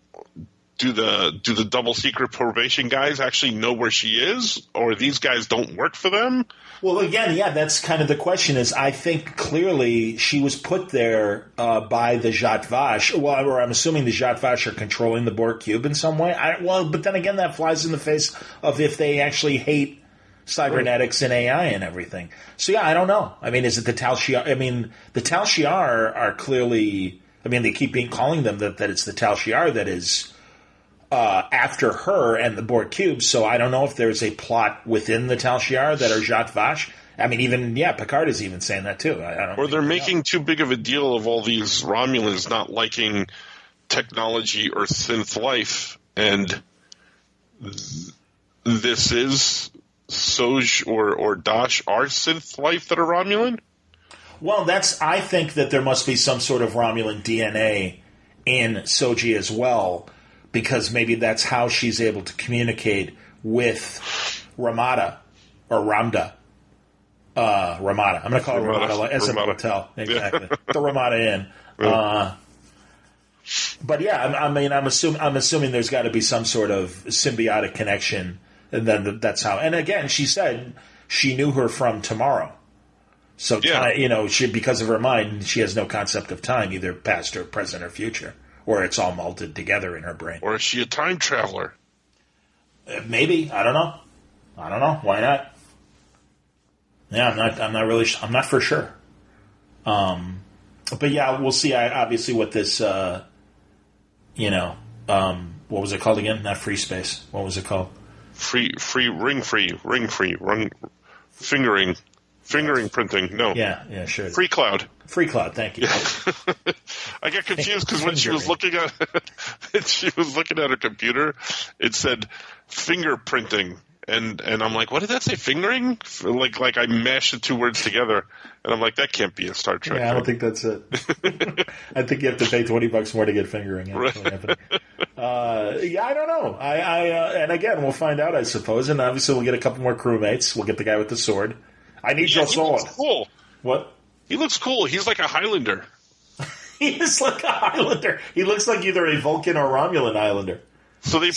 do the double secret probation guys actually know where she is, or these guys don't work for them? Well, again, yeah, that's kind of the question. Is I think clearly she was put there by the Jacques Vache. Well, or I'm assuming the Jacques Vache are controlling the Borg cube in some way. But then again, that flies in the face of if they actually hate cybernetics and AI and everything. So yeah, I don't know. I mean, is it the Tal Shiar? I mean, the Tal Shiar are clearly. I mean, they keep calling them that it's the Tal Shiar that is. After her and the Borg cube, so I don't know if there's a plot within the Tal Shiar that are Jacques Vache. I mean, even Picard is even saying that too. I don't. Or they're making too big of a deal of all these Romulans not liking technology or synth life, and this is Soj or Dash are synth life that are Romulan. Well, I think that there must be some sort of Romulan DNA in Soji as well. Because maybe that's how she's able to communicate with Ramada or Ramda. Ramada. I'm going to call her Ramada as a hotel. Exactly. Yeah. The Ramada Inn. But yeah, I'm assuming there's got to be some sort of symbiotic connection, and then that's how. And again, she said she knew her from tomorrow. So she, because of her mind, she has no concept of time, either past or present or future. Or it's all melded together in her brain. Or is she a time traveler? Maybe. I don't know. Why not? Yeah, I'm not for sure. But yeah, we'll see. Obviously, what this, what was it called again? Not free space. What was it called? Ring fingering printing. No. Yeah, sure. Free cloud. Free cloud. Thank you. Yeah. I got confused because when she was looking at her computer, it said fingerprinting. And I'm like, what did that say? Fingering? Like I mashed the two words together, and I'm like, that can't be a Star Trek. Yeah, I don't think that's it. I think you have to pay $20 more to get fingering. Actually, I don't know. And again, we'll find out, I suppose. And obviously, we'll get a couple more crewmates. We'll get the guy with the sword. I need your sword. He looks cool. What? He looks cool. He's like a Highlander. He is like a Highlander. He looks like either a Vulcan or Romulan Highlander. So they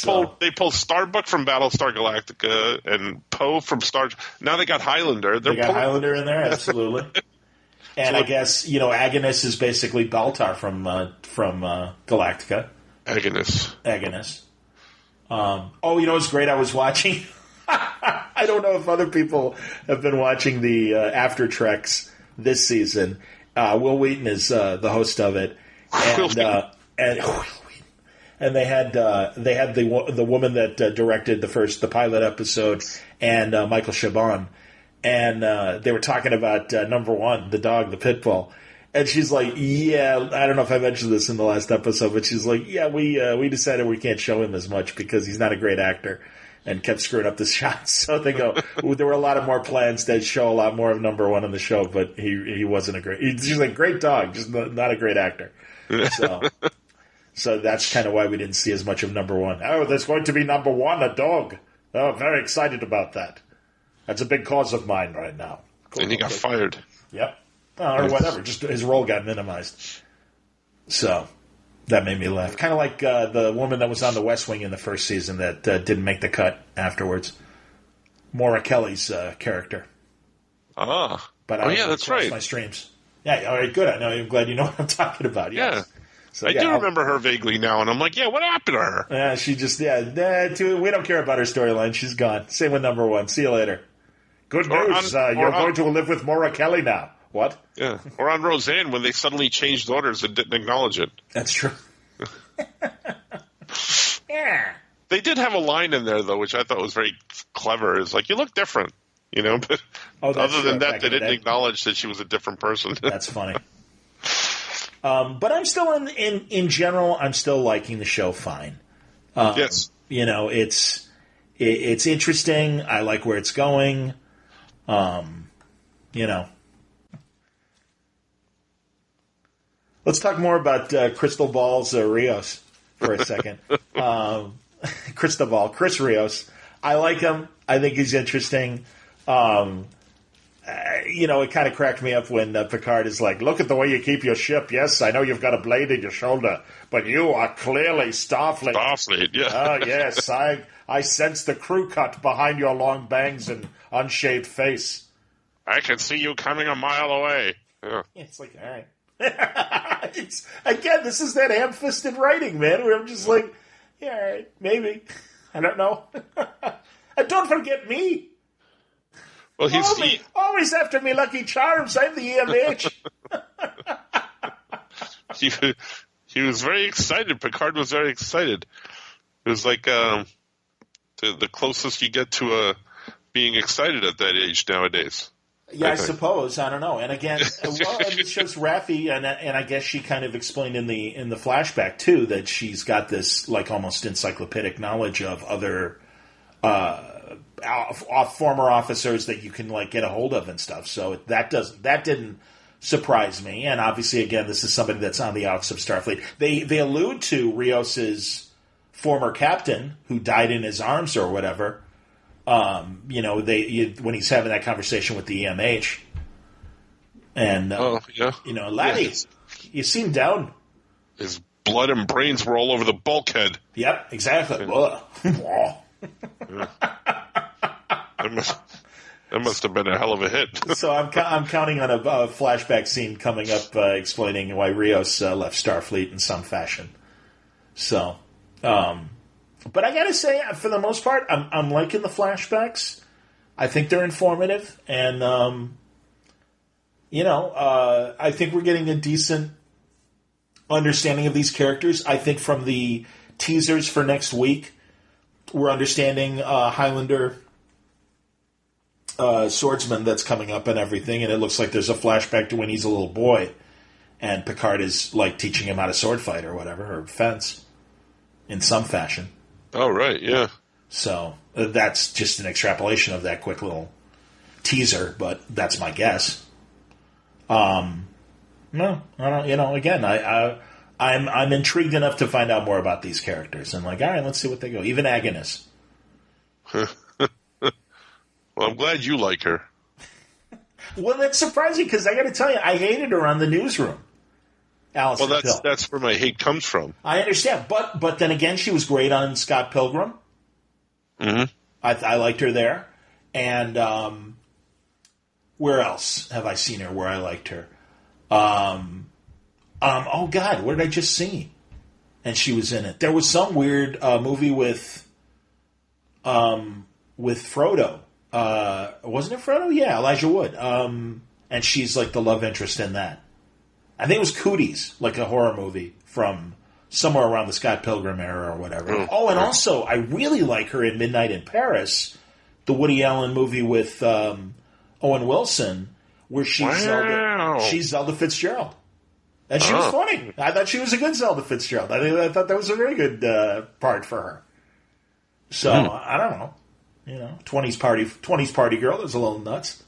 pulled Starbuck from Battlestar Galactica and Poe from Star. Now they got Highlander. They got Highlander in there, absolutely. And I guess Agnes is basically Baltar from Galactica. Agnes. It's great. I was watching. I don't know if other people have been watching the After Treks this season. Will Wheaton is the host of it, and they had the woman that directed the pilot episode, and Michael Chabon, and they were talking about number one, the dog, the pit bull, and she's like, yeah, I don't know if I mentioned this in the last episode, but she's like, yeah, we decided we can't show him as much because he's not a great actor, and kept screwing up the shots. So they go, there were a lot of more plans to show a lot more of number one on the show, but he wasn't a great. He's like great dog, just not a great actor. So that's kind of why we didn't see as much of number one. Oh, there's going to be number one, a dog. Oh, very excited about that. That's a big cause of mine right now. Cool. And he got fired. Yep. Or whatever. Just his role got minimized. So that made me laugh. Kind of like the woman that was on the West Wing in the first season that didn't make the cut afterwards. Maura Kelly's character. Ah. But that's right. My streams. Yeah, all right, good. I'm glad you know what I'm talking about. Yes. Yeah. So, I do remember her vaguely now, and I'm like, yeah, what happened to her? Yeah, she just, we don't care about her storyline. She's gone. Same with number one. See you later. Good news. You're going to live with Maura Kelly now. What? Yeah. Or on Roseanne when they suddenly changed orders and didn't acknowledge it. That's true. Yeah. They did have a line in there, though, which I thought was very clever. It's like, you look different, but other than that, they didn't acknowledge that she was a different person. That's funny. But I'm still in general, I'm still liking the show fine. Yes. It's interesting. I like where it's going. Let's talk more about Crystal Ball's Rios for a second. Chris Rios. I like him. I think he's interesting. It kind of cracked me up when Picard is like, look at the way you keep your ship. Yes, I know you've got a blade in your shoulder, but you are clearly Starfleet. Starfleet, yeah. Oh, yes, I sense the crew cut behind your long bangs and unshaved face. I can see you coming a mile away. Yeah. It's like, all right. Again, this is that ham-fisted writing, man, where I'm just like, yeah, all right, maybe. I don't know. And don't forget me. Well, always after me Lucky Charms. I'm the EMH. He was very excited. Picard was very excited. It was like the closest you get to being excited at that age nowadays. Yeah, I suppose. I don't know. And again, and it shows Raffi, and I guess she kind of explained in the flashback too that she's got this like almost encyclopedic knowledge of other former officers that you can like get a hold of and stuff. So that didn't surprise me. And obviously, again, this is somebody that's on the outs of Starfleet. They allude to Rios's former captain who died in his arms or whatever. When he's having that conversation with the EMH, and laddie, you seem down. His blood and brains were all over the bulkhead. Yep, exactly. Yeah. That must have been a hell of a hit. So I'm counting on a flashback scene coming up explaining why Rios left Starfleet in some fashion. So, but I gotta say, for the most part, I'm liking the flashbacks. I think they're informative, and I think we're getting a decent understanding of these characters. I think from the teasers for next week. We're understanding Highlander swordsman that's coming up and everything, and it looks like there's a flashback to when he's a little boy, and Picard is like teaching him how to sword fight or whatever, or fence, in some fashion. Oh, right, yeah. So that's just an extrapolation of that quick little teaser, but that's my guess. No, I don't. You know, again, I'm intrigued enough to find out more about these characters, and like, all right, let's see what they go. Even Agnes. Well, I'm glad you like her. Well, that's surprising because I got to tell you, I hated her on the Newsroom. Alison Pill. That's where my hate comes from. I understand, but then again, she was great on Scott Pilgrim. Mm-hmm. I liked her there, and where else have I seen her? Where I liked her? Oh God, what did I just see? And she was in it. There was some weird movie with Frodo. Wasn't it Frodo? Yeah, Elijah Wood. And she's like the love interest in that. I think it was Cooties, like a horror movie from somewhere around the Scott Pilgrim era or whatever. Oh, and also, I really like her in Midnight in Paris, the Woody Allen movie with Owen Wilson, where she's Zelda Fitzgerald. And she was funny. I thought she was a good Zelda Fitzgerald. I thought that was a very good part for her. So, I don't know. You know, 20s party girl is a little nuts.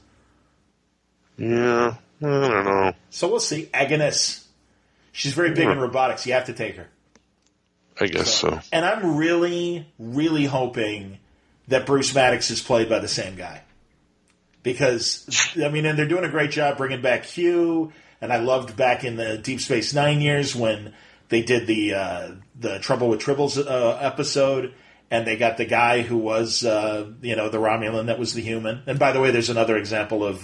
Yeah, I don't know. So we'll see. Agnes. She's very big in robotics. You have to take her. I guess so. And I'm really, really hoping that Bruce Maddox is played by the same guy. Because, I mean, and they're doing a great job bringing back Hugh. And I loved back in the Deep Space Nine years when they did the Trouble with Tribbles episode. And they got the guy who was, the Romulan that was the human. And by the way, there's another example of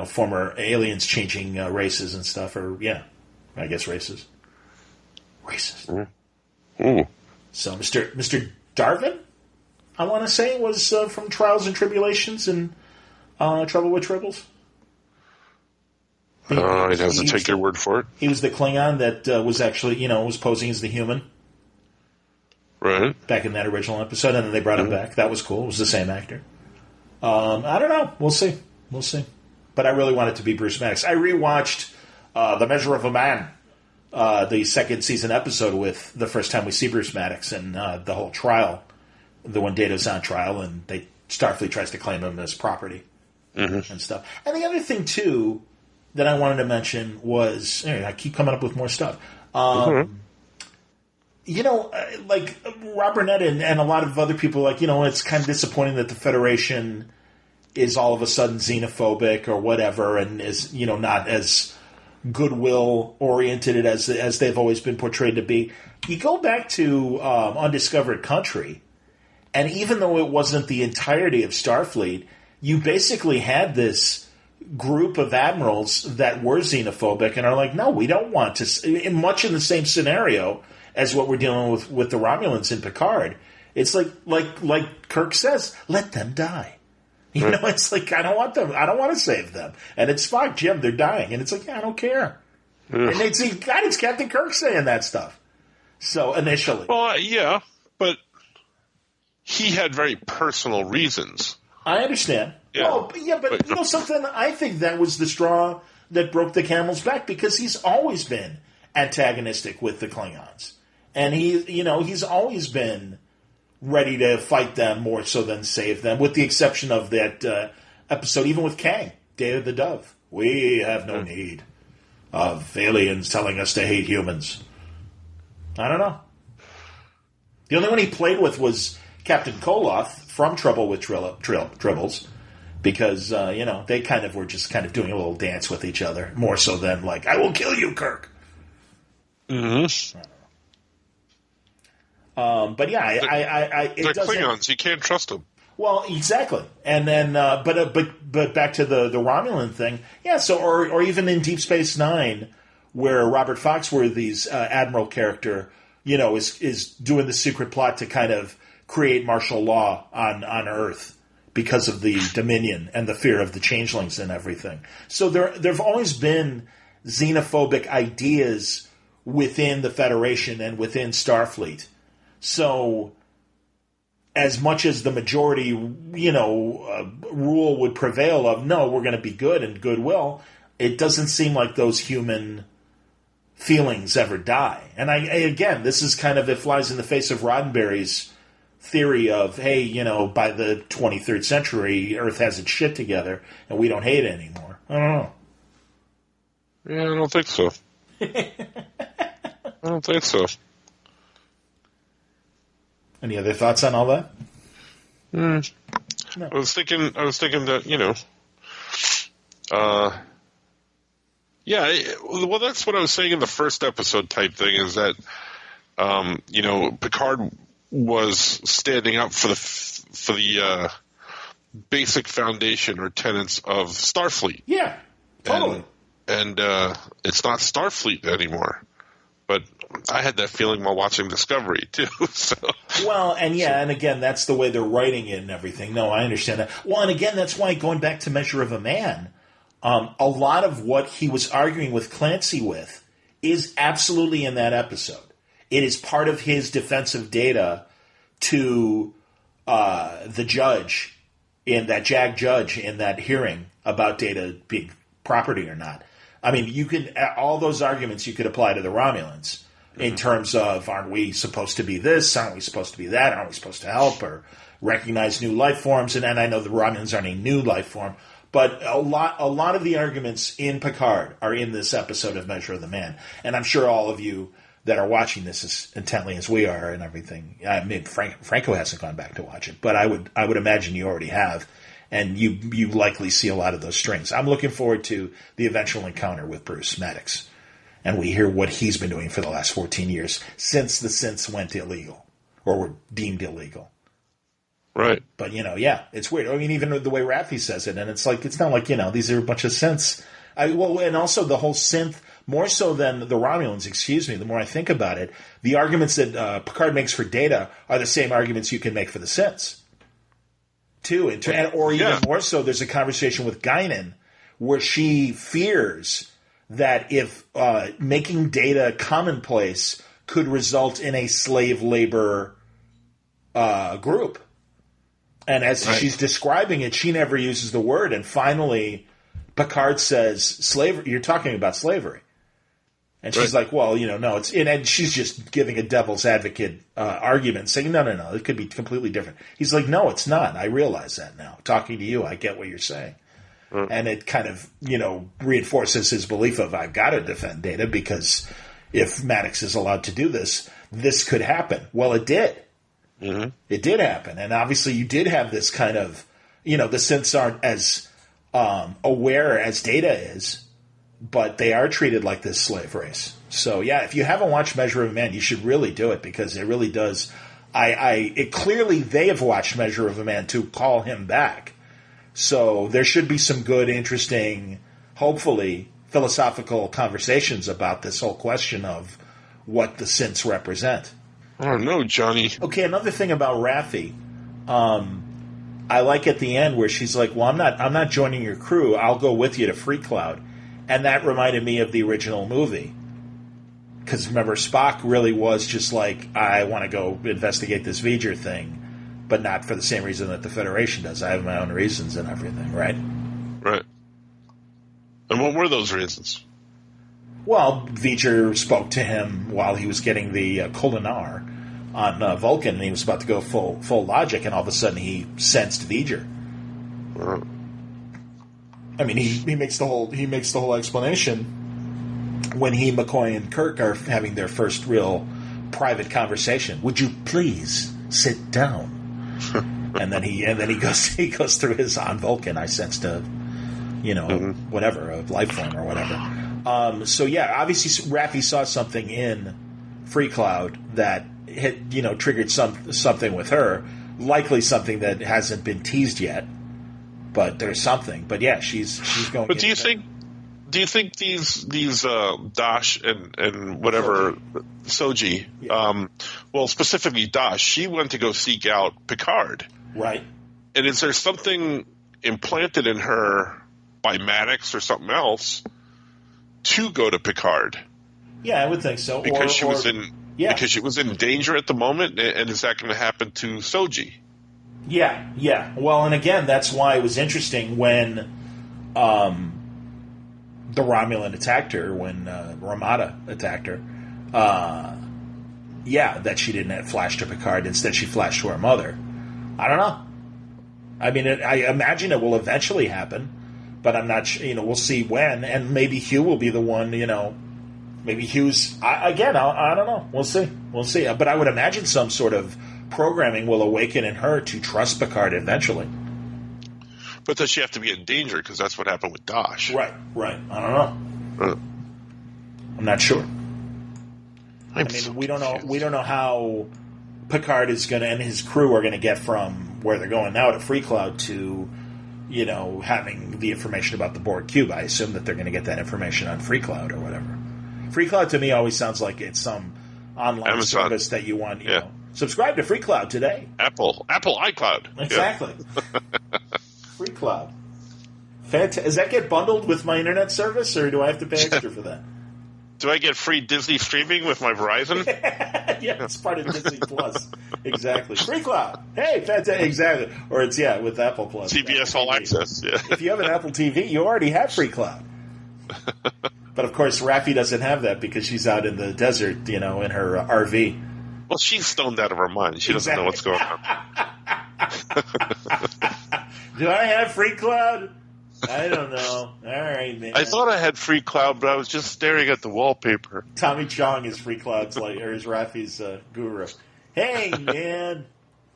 former aliens changing races and stuff. Or, yeah, I guess races. Racist. Ooh. So Mr. Darvin, I want to say, was from Trials and Tribulations and Trouble with Tribbles. I'd have to take your word for it. He was the Klingon that was actually, was posing as the human. Right. Back in that original episode, and then they brought him back. That was cool. It was the same actor. I don't know. We'll see. But I really want it to be Bruce Maddox. I rewatched The Measure of a Man, the second season episode with the first time we see Bruce Maddox and the whole trial, the one Data's on trial, and Starfleet tries to claim him as property and stuff. And the other thing, too, that I wanted to mention was, I keep coming up with more stuff. Like Rob Burnett and a lot of other people, it's kind of disappointing that the Federation is all of a sudden xenophobic or whatever, and is not as goodwill oriented as they've always been portrayed to be. You go back to Undiscovered Country, and even though it wasn't the entirety of Starfleet, you basically had this group of admirals that were xenophobic and are like, no, we don't want to. Much in the same scenario as what we're dealing with the Romulans in Picard. It's like Kirk says, let them die. It's like, I don't want them. I don't want to save them. And it's Spock, Jim, they're dying. And it's like, I don't care. And they'd see, God, it's Captain Kirk saying that stuff. So initially. Well, yeah, but he had very personal reasons. I understand. Yeah. Well, but something, I think that was the straw that broke the camel's back, because he's always been antagonistic with the Klingons. And he's always been ready to fight them more so than save them, with the exception of that episode, even with Kang, Day of the Dove. We have no need of aliens telling us to hate humans. I don't know. The only one he played with was Captain Koloth from Trouble with Tribbles, because, they kind of were just kind of doing a little dance with each other, more so than like, I will kill you, Kirk. Mm-hmm. But yeah, they're Klingons. You can't trust them. Well, exactly. And then, but back to the Romulan thing. Yeah. So, or even in Deep Space Nine, where Robert Foxworthy's admiral character, is doing the secret plot to kind of create martial law on Earth because of the Dominion and the fear of the changelings and everything. So there've always been xenophobic ideas within the Federation and within Starfleet. So, as much as the majority, rule would prevail of, no, we're going to be good and goodwill, it doesn't seem like those human feelings ever die. And again, this is kind of, it flies in the face of Roddenberry's theory of, hey, by the 23rd century, Earth has its shit together and we don't hate it anymore. I don't know. Yeah, I don't think so. I don't think so. Any other thoughts on all that? No. I was thinking that, well, that's what I was saying in the first episode type thing, is that, Picard was standing up for the basic foundation or tenets of Starfleet. Yeah, totally. And it's not Starfleet anymore. But I had that feeling while watching Discovery, too. So. Well, and again, that's the way they're writing it and everything. No, I understand that. Well, and again, that's why, going back to Measure of a Man, a lot of what he was arguing with Clancy with is absolutely in that episode. It is part of his defense of Data to the judge, JAG judge in that hearing about Data being property or not. I mean, all those arguments you could apply to the Romulans in terms of, aren't we supposed to be this? Aren't we supposed to be that? Aren't we supposed to help or recognize new life forms? And I know the Romulans aren't a new life form, but a lot of the arguments in Picard are in this episode of Measure of the Man. And I'm sure all of you that are watching this as intently as we are and everything. I mean, Franco hasn't gone back to watch it, but I would imagine you already have. And you likely see a lot of those strings. I'm looking forward to the eventual encounter with Bruce Maddox. And we hear what he's been doing for the last 14 years since the synths went illegal or were deemed illegal. Right. But, it's weird. I mean, even the way Raffi says it, and it's not like, these are a bunch of synths. And also the whole synth, more so than the Romulans, the more I think about it, the arguments that Picard makes for Data are the same arguments you can make for the synths. Too, or even more so, there's a conversation with Guinan where she fears that if making Data commonplace could result in a slave labor group. And as she's describing it, she never uses the word. And finally, Picard says, slavery, you're talking about slavery. And she's like, well, no, it's, and she's just giving a devil's advocate argument, saying, no, it could be completely different. He's like, no, it's not. I realize that now. Talking to you, I get what you're saying. And it kind of, reinforces his belief of, I've got to defend Data because if Maddox is allowed to do this, this could happen. Well, it did. Mm-hmm. It did happen. And obviously you did have this kind of, the synths aren't as aware as Data is. But they are treated like this slave race. So, if you haven't watched Measure of a Man, you should really do it because it really does. Clearly they have watched Measure of a Man to call him back. So there should be some good, interesting, hopefully philosophical conversations about this whole question of what the synths represent. I don't know, Johnny. Okay, another thing about Raffi. I like at the end where she's like, well, I'm not joining your crew. I'll go with you to Free Cloud. And that reminded me of the original movie. Because remember, Spock really was just like, I want to go investigate this V'ger thing, but not for the same reason that the Federation does. I have my own reasons and everything, right? Right. And what were those reasons? Well, V'ger spoke to him while he was getting the Kolinar on Vulcan, and he was about to go full logic, and all of a sudden he sensed V'ger. Right. I mean, he makes the whole explanation when McCoy and Kirk are having their first real private conversation. Would you please sit down? and then he goes through his on Vulcan. I sensed a whatever, a life form or whatever. Obviously Raffi saw something in Free Cloud that had triggered something with her, likely something that hasn't been teased yet. But there's something. But she's going. But do you think these Dash and whatever Soji, specifically Dash, she went to go seek out Picard, right? And is there something implanted in her by Maddox or something else to go to Picard? Yeah, I would think so. Because she was in danger at the moment, and is that going to happen to Soji? Yeah. Well, and again, that's why it was interesting when the Romulan attacked her, when Ramada attacked her. That she didn't flash to Picard. Instead, she flashed to her mother. I don't know. I mean, I imagine it will eventually happen, but I'm not sure. We'll see when, and maybe Hugh will be the one. Maybe Hugh's. I don't know. We'll see. But I would imagine some sort of programming will awaken in her to trust Picard eventually. But does she have to be in danger? Because that's what happened with Dash. Right. I don't know. I'm not sure. We don't know. We don't know how Picard is going to, and his crew are going to get from where they're going now to Freecloud to, having the information about the Borg cube. I assume that they're going to get that information on Freecloud or whatever. Freecloud to me always sounds like it's some online Amazon service that you want. Subscribe to Freecloud today. Apple iCloud. Exactly. Freecloud. Does that get bundled with my internet service, or do I have to pay extra for that? Do I get free Disney streaming with my Verizon? Yeah, it's part of Disney Plus. Exactly. Freecloud. Hey, fantastic. Exactly. Or it's, with Apple Plus. CBS All Access. Yeah. If you have an Apple TV, you already have Freecloud. But, of course, Raffi doesn't have that because she's out in the desert, in her RV. Well, she's stoned out of her mind. She doesn't know what's going on. Do I have Freecloud? I don't know. All right, man. I thought I had Freecloud, but I was just staring at the wallpaper. Tommy Chong is Freecloud's is Raffi's guru. Hey, man,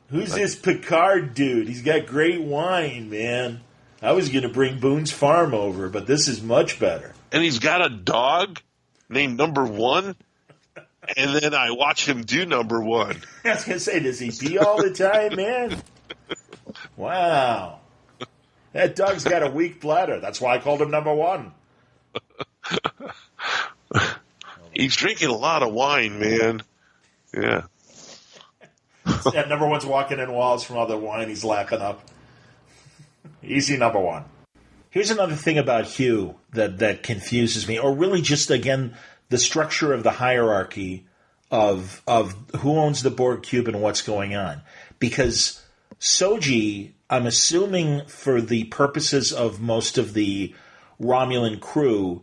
who's this Picard dude? He's got great wine, man. I was going to bring Boone's Farm over, but this is much better. And he's got a dog named Number One, and then I watch him do Number One. I was going to say, does he pee all the time, man? Wow. That dog's got a weak bladder. That's why I called him Number One. He's drinking a lot of wine, man. Yeah. And Number One's walking in walls from all the wine he's lapping up. Easy Number One. Here's another thing about Hugh that confuses me, or really just, again, the structure of the hierarchy of who owns the Borg cube and what's going on. Because Soji, I'm assuming for the purposes of most of the Romulan crew,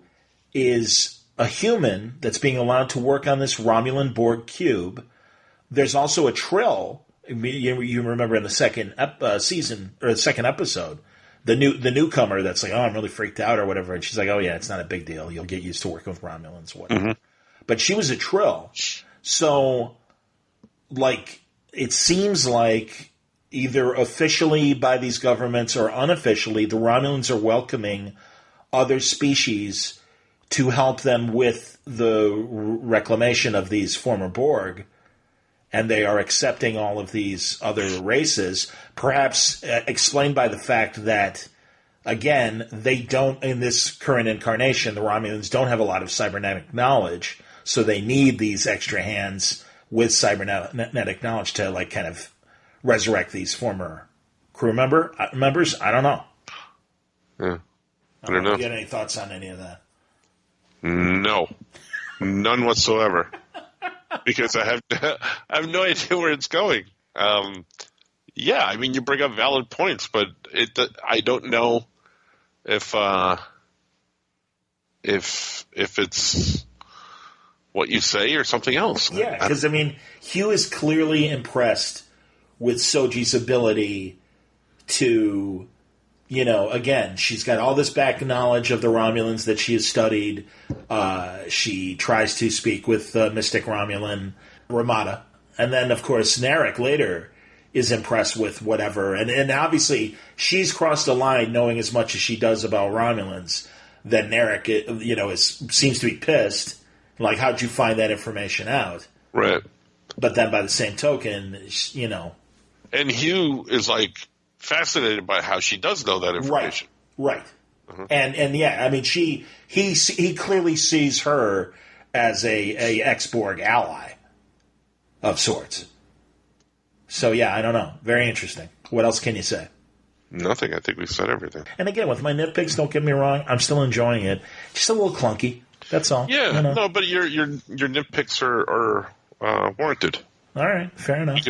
is a human that's being allowed to work on this Romulan Borg cube. There's also a Trill. You remember in the second season, or the second episode, the newcomer that's like, oh, I'm really freaked out or whatever. And she's like, oh, yeah, it's not a big deal. You'll get used to working with Romulans, whatever. Mm-hmm. But she was a Trill. So, it seems like either officially by these governments or unofficially, the Romulans are welcoming other species to help them with the reclamation of these former Borg, and they are accepting all of these other races, perhaps explained by the fact that, again, they don't, in this current incarnation, the Romulans don't have a lot of cybernetic knowledge, so they need these extra hands with cybernetic knowledge to, kind of resurrect these former crew members? I don't know. Yeah. I don't know. Do you get any thoughts on any of that? No. None whatsoever. Because I have no idea where it's going. You bring up valid points, but I don't know if it's what you say or something else. Yeah, because, Hugh is clearly impressed with Soji's ability to, again, she's got all this back knowledge of the Romulans that she has studied. She tries to speak with Mystic Romulan Ramada. And then, of course, Narek later is impressed with whatever. And obviously, she's crossed the line knowing as much as she does about Romulans. That Narek, seems to be pissed. Like, how'd you find that information out? Right. But then by the same token, And Hugh is fascinated by how she does know that information. Right. Mm-hmm. And he clearly sees her as a ex-Borg ally of sorts. So I don't know. Very interesting. What else can you say? Nothing. I think we've said everything. And again, with my nitpicks, don't get me wrong, I'm still enjoying it. Just a little clunky. That's all. Yeah, no, but your nitpicks are warranted. All right, fair enough.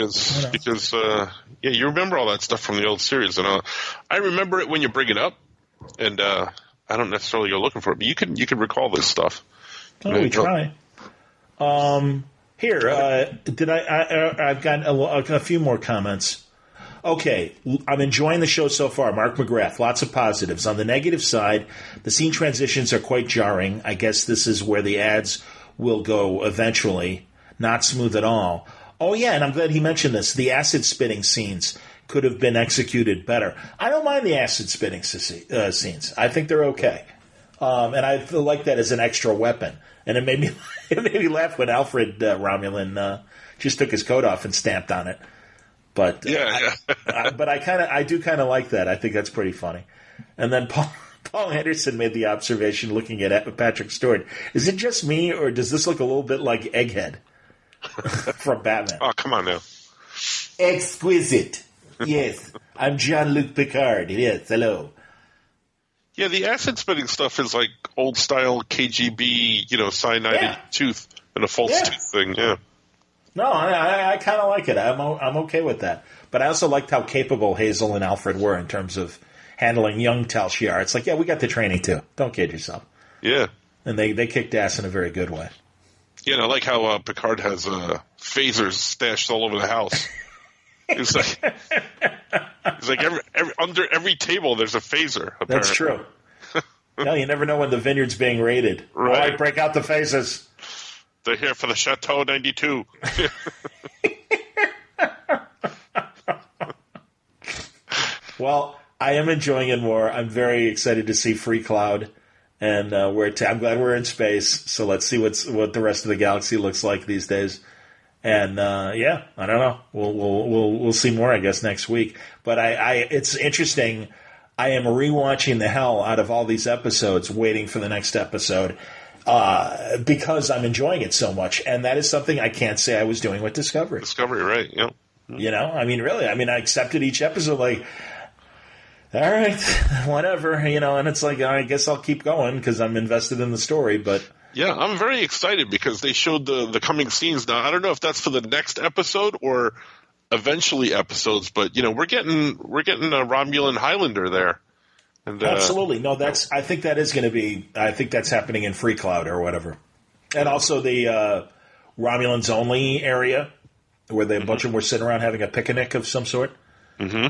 Because you remember all that stuff from the old series, and I remember it when you bring it up, and I don't necessarily go looking for it, but you can recall this stuff. Oh, we try. Here, I've got a few more comments. Okay, I'm enjoying the show so far. Mark McGrath, lots of positives. On the negative side, the scene transitions are quite jarring. I guess this is where the ads will go eventually. Not smooth at all. Oh, yeah, and I'm glad he mentioned this. The acid spitting scenes could have been executed better. I don't mind the acid spitting scenes. I think they're okay. And I feel like that as an extra weapon. And it made me laugh when Alfred Romulan just took his coat off and stamped on it. But I do kind of like that. I think that's pretty funny. And then Paul Henderson made the observation, looking at Patrick Stewart. Is it just me, or does this look a little bit like Egghead from Batman? Oh, come on now. Exquisite. Yes, I'm Jean-Luc Picard. Yes, hello. Yeah, the acid spitting stuff is like old style KGB, cyanide tooth and a false tooth thing. Yeah. No, I kind of like it. I'm okay with that. But I also liked how capable Hazel and Alfred were in terms of handling young Tal Shiar. It's like, yeah, we got the training too. Don't kid yourself. Yeah. And they kicked ass in a very good way. Yeah, and I like how Picard has phasers stashed all over the house. It's like under every table there's a phaser. Apparently. That's true. No, you never know when the vineyard's being raided. Right. All right, break out the phasers. They're here for the Chateau 92. Well, I am enjoying it more. I'm very excited to see Free Cloud, and I'm glad we're in space. So let's see what the rest of the galaxy looks like these days. And I don't know. We'll see more, I guess, next week. But it's interesting. I am rewatching the hell out of all these episodes, waiting for the next episode. Because I'm enjoying it so much, and that is something I can't say I was doing with Discovery. Discovery, right? Yeah. Really. I accepted each episode like, all right, whatever, and it's like, I guess I'll keep going because I'm invested in the story. But yeah, I'm very excited because they showed the coming scenes. Now, I don't know if that's for the next episode or eventually episodes, but we're getting a Romulan Highlander there. And, absolutely. No, I think that is going to be, I think that's happening in Free Cloud or whatever. And also the Romulans only area where a bunch of them were sitting around having a picnic of some sort. Mm-hmm.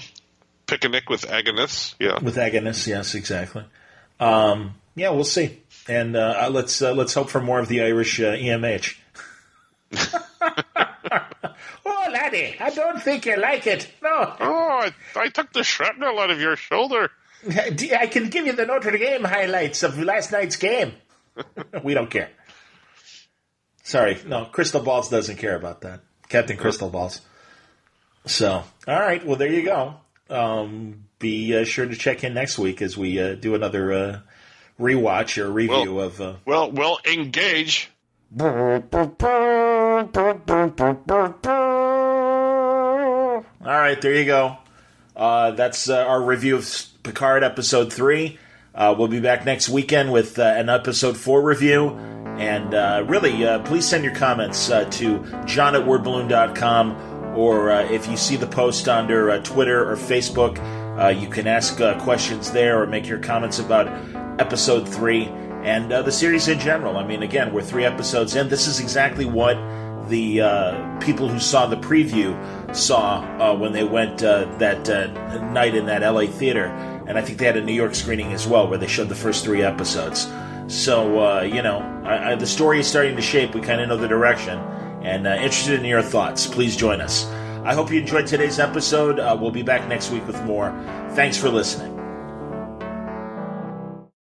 Picnic with Agonists, yeah. With Agonists, yes, exactly. We'll see. And let's hope for more of the Irish EMH. Oh, laddie, I don't think you like it. No. Oh, I took the shrapnel out of your shoulder. I can give you the Notre Dame highlights of last night's game. We don't care. Sorry, no, Crystal Balls doesn't care about that. Captain Crystal Balls. So, all right, well, there you go. Be sure to check in next week as we do another rewatch or review of... Well, engage. All right, there you go. That's our review of Picard Episode 3. We'll be back next weekend with an Episode 4 review. And please send your comments to john@wordballoon.com, or if you see the post under Twitter or Facebook, you can ask questions there or make your comments about Episode 3 and the series in general. Again, we're 3 episodes in. This is exactly what the people who saw the preview saw when they went that night in that LA theater. And I think they had a New York screening as well where they showed the first 3 episodes. So, the story is starting to shape. We kind of know the direction. And interested in your thoughts, please join us. I hope you enjoyed today's episode. We'll be back next week with more. Thanks for listening.